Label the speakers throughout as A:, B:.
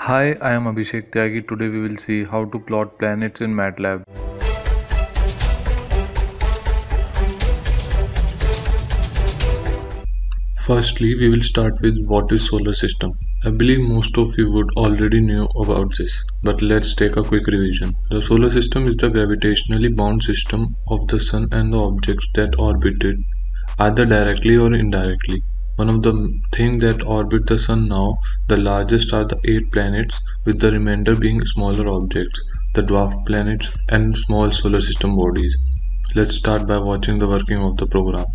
A: Hi, I am Abhishek Tyagi. Today we will see how to plot planets in MATLAB. Firstly, we will start with what is solar system. I believe most of you would already know about this, but let's take a quick revision. The solar system is the gravitationally bound system of the sun and the objects that orbit it, either directly or indirectly. One of the things that orbit the sun now, the largest are the 8 planets, with the remainder being smaller objects, the dwarf planets and small solar system bodies. Let's start by watching the working of the program.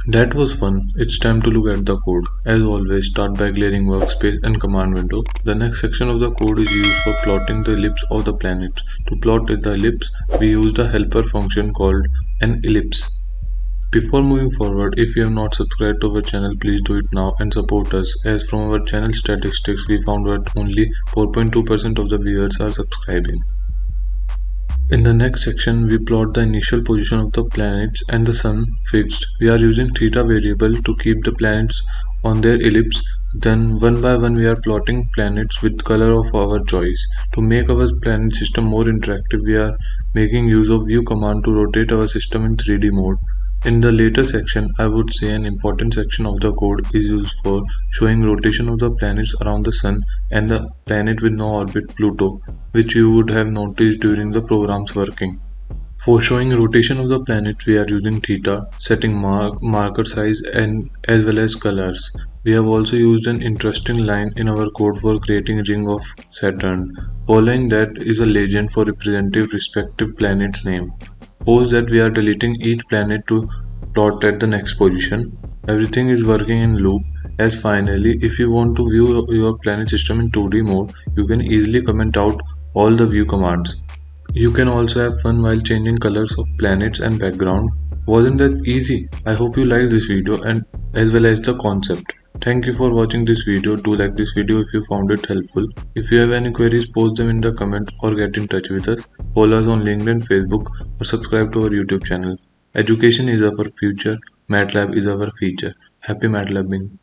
A: That was fun. It's time to look at the code. As always, start by clearing workspace and command window. The next section of the code is used for plotting the ellipse of the planet. To plot the ellipse, we use the helper function called an ellipse. Before moving forward, if you have not subscribed to our channel, please do it now and support us, as from our channel statistics we found that only 4.2% of the viewers are subscribing. In the next section, we plot the initial position of the planets and the sun fixed. We are using theta variable to keep the planets on their ellipse. Then one by one we are plotting planets with color of our choice. To make our planet system more interactive, we are making use of view command to rotate our system in 3D mode. In the later section, I would say an important section of the code is used for showing rotation of the planets around the sun and the planet with no orbit, Pluto, which you would have noticed during the program's working. For showing rotation of the planet, we are using theta, setting marker size and as well as colors. We have also used an interesting line in our code for creating ring of Saturn. Following that is a legend for representing respective planet's name. Suppose that we are deleting each planet to plot at the next position. Everything is working in loop. As finally, if you want to view your planet system in 2D mode, you can easily comment out all the view commands. You can also have fun while changing colors of planets and background. Wasn't that easy? I hope you liked this video and as well as the concept. Thank you for watching this video. Do like this video if you found it helpful. If you have any queries, post them in the comment or get in touch with us. Follow us on LinkedIn, Facebook or subscribe to our YouTube channel. Education is our future. MATLAB is our feature. Happy MATLABing.